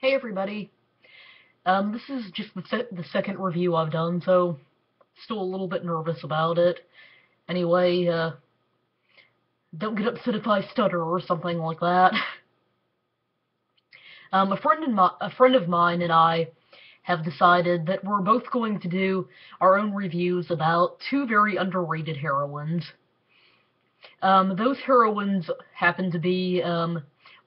Hey everybody. This is just the second review I've done, so still a little bit nervous about it. Anyway, don't get upset if I stutter or something like that. A friend of mine and I have decided that we're both going to do our own reviews about two very underrated heroines. Those heroines happen to be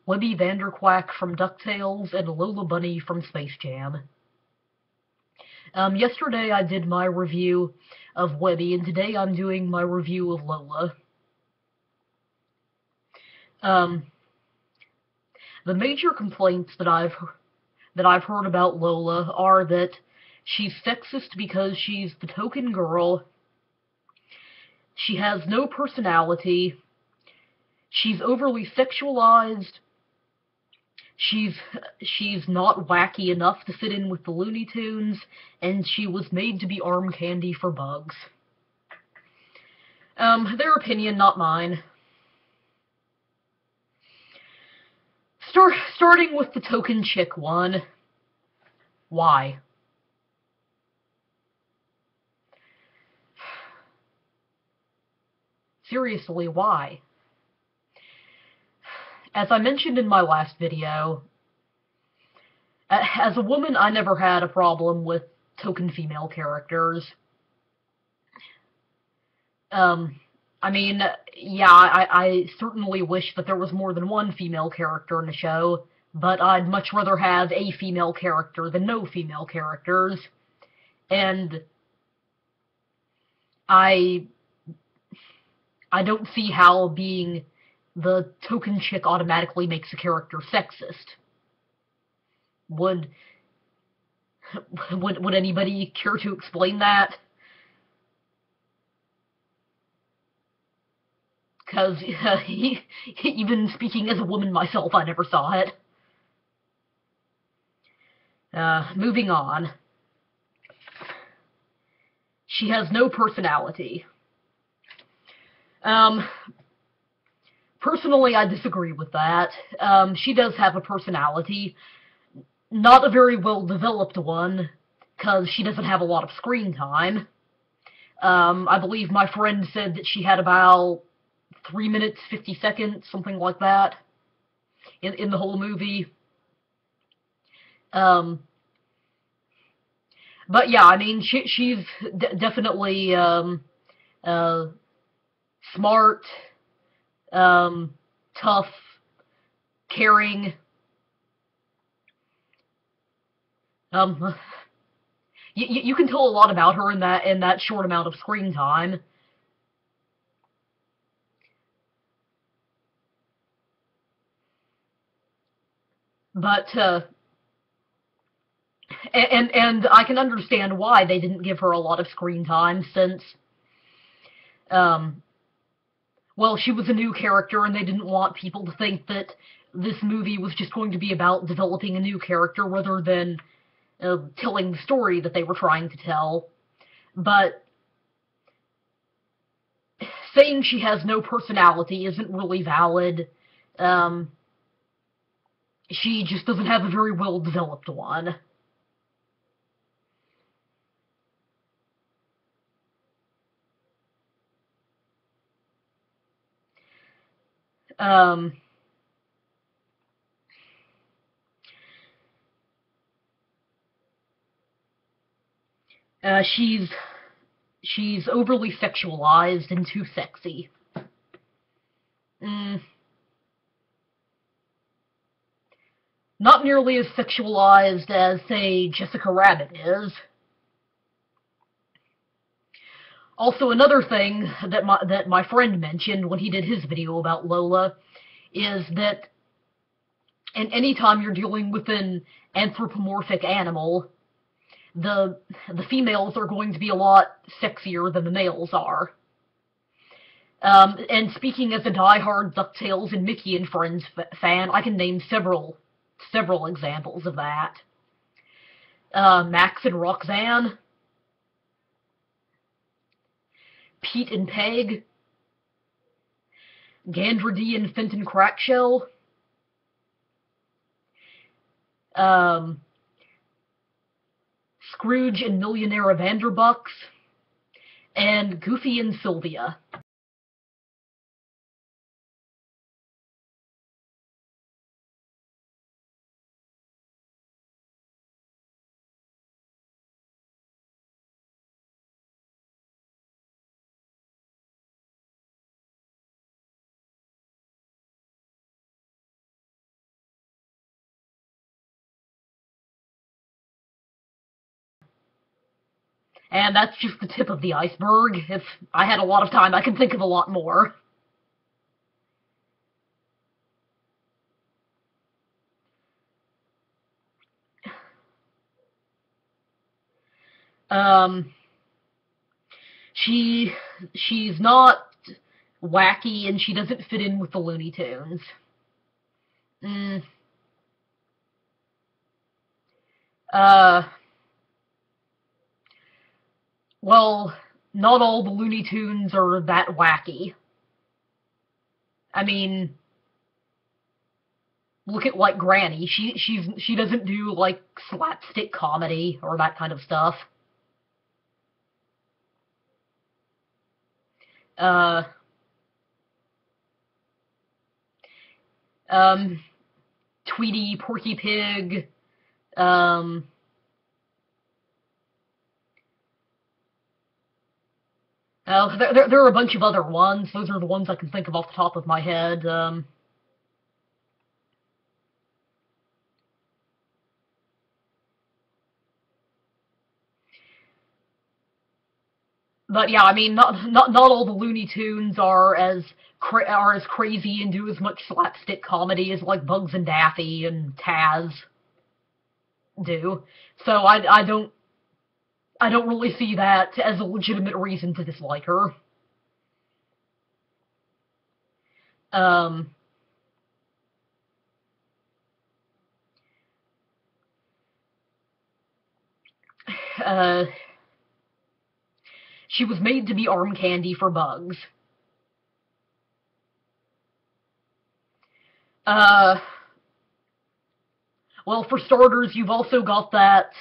Webby Vanderquack from DuckTales and Lola Bunny from Space Jam. Yesterday I did my review of Webby, and today I'm doing my review of Lola. Um, the major complaints that I've heard about Lola are that she's sexist because she's the token girl. She has no personality. She's overly sexualized. She's not wacky enough to fit in with the Looney Tunes, and she was made to be arm candy for bugs. Their opinion, not mine. Starting with the token chick one. Why? Seriously, why? As I mentioned in my last video, as a woman, I never had a problem with token female characters. I mean, yeah, I certainly wish that there was more than one female character in the show, but I'd much rather have a female character than no female characters. And I I don't see how being the token chick automatically makes a character sexist. Would would anybody care to explain that? Because even speaking as a woman myself, I never saw it. Moving on. She has no personality. Um, Personally, I disagree with that. She does have a personality. Not a very well-developed one, because she doesn't have a lot of screen time. I believe my friend said that she had about 3 minutes, 50 seconds, something like that, in the whole movie. Um, but yeah, I mean, she's definitely uh, smart, tough, caring. Um, you can tell a lot about her in that short amount of screen time. But and I can understand why they didn't give her a lot of screen time, since um, well, she was a new character and they didn't want people to think that this movie was just going to be about developing a new character rather than telling the story that they were trying to tell. But saying she has no personality isn't really valid. Um, she just doesn't have a very well developed one. Um, uh, she's she's overly sexualized and too sexy. Mm, not nearly as sexualized as, say, Jessica Rabbit is. Also, another thing that my friend mentioned when he did his video about Lola is that anytime you're dealing with an anthropomorphic animal, the the females are going to be a lot sexier than the males are. And speaking as a diehard DuckTales and Mickey and Friends fan, I can name several examples of that. Max and Roxanne, Pete and Peg, Gandra D and Fenton Crackshell, um, Scrooge and Millionaire Vanderbucks, and Goofy and Sylvia. And that's just the tip of the iceberg. If I had a lot of time, I can think of a lot more. Um, she she's not wacky, and she doesn't fit in with the Looney Tunes. Mm, uh, well, not all the Looney Tunes are that wacky. I mean, look at like Granny. She doesn't do like slapstick comedy or that kind of stuff. Uh, um, Tweety, Porky Pig. Um, there are a bunch of other ones. Those are the ones I can think of off the top of my head. But yeah, I mean, not all the Looney Tunes are as crazy and do as much slapstick comedy as like Bugs and Daffy and Taz do. So I don't really see that as a legitimate reason to dislike her. Um, uh, she was made to be arm candy for Bugs. Uh, well, for starters, you've also got that.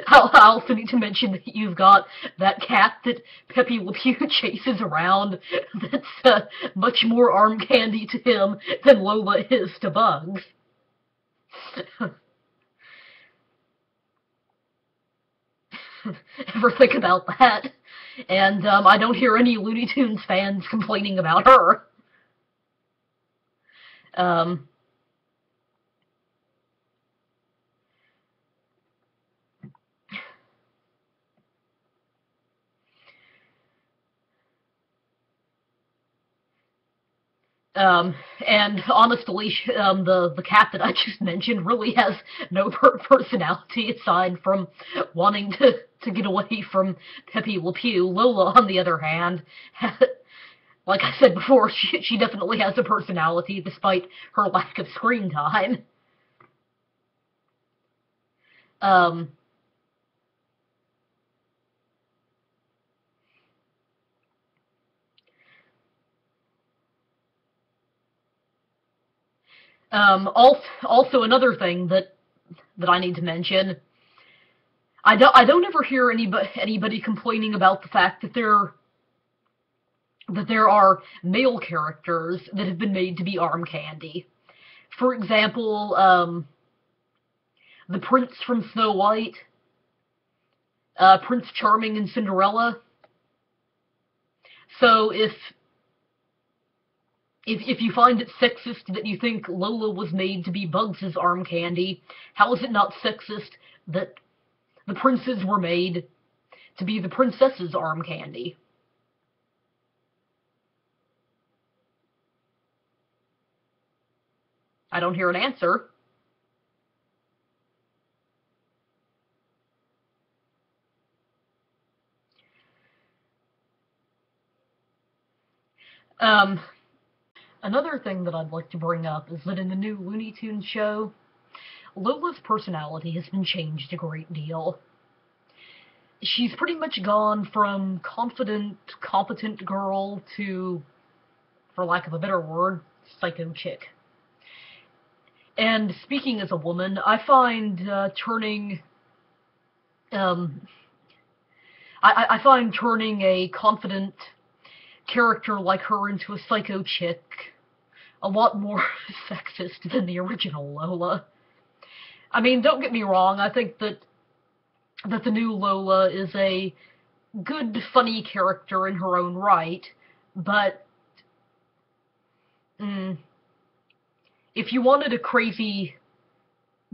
I also need to mention that you've got that cat that Pepe Le Pew chases around that's much more arm candy to him than Lola is to Bugs. Ever think about that? And I don't hear any Looney Tunes fans complaining about her. Um, Um, and honestly, the cat that I just mentioned really has no personality aside from wanting to get away from Pepe Le Pew. Lola, on the other hand, like I said before, she definitely has a personality despite her lack of screen time. Um, also another thing that I need to mention. I don't ever hear anybody complaining about the fact that there are male characters that have been made to be arm candy. For example, the prince from Snow White, Prince Charming and Cinderella. So if you find it sexist that you think Lola was made to be Bugs' arm candy, how is it not sexist that the princes were made to be the princess's arm candy? I don't hear an answer. Um, Another thing that I'd like to bring up is that in the new Looney Tunes show, Lola's personality has been changed a great deal. She's pretty much gone from confident, competent girl to, for lack of a better word, psycho chick. And speaking as a woman, I find I find turning a confident character like her into a psycho chick a lot more sexist than the original Lola. I mean, don't get me wrong, I think that the new Lola is a good, funny character in her own right, but if you wanted a crazy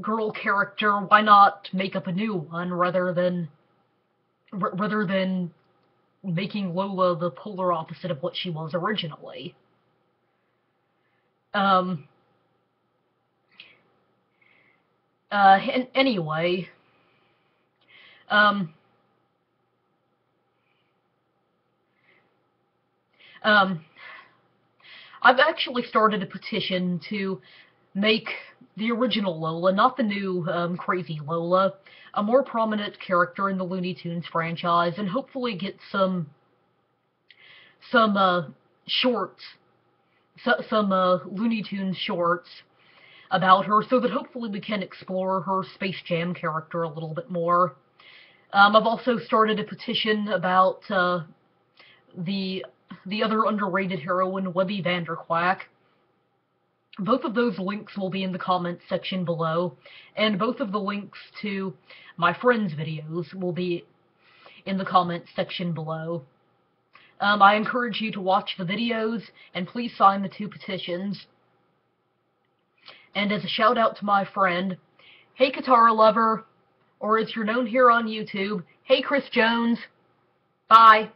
girl character, why not make up a new one rather than making Lola the polar opposite of what she was originally? Anyway, um, um, I've actually started a petition to make the original Lola, not the new crazy Lola, a more prominent character in the Looney Tunes franchise, and hopefully get some shorts, some Looney Tunes shorts about her, so that hopefully we can explore her Space Jam character a little bit more. I've also started a petition about the other underrated heroine, Webby Vanderquack. Both of those links will be in the comments section below, and both of the links to my friends' videos will be in the comments section below. I encourage you to watch the videos, and please sign the 2 petitions. And as a shout out to my friend, hey Katara Lover, or as you're known here on YouTube, hey Chris Jones, bye.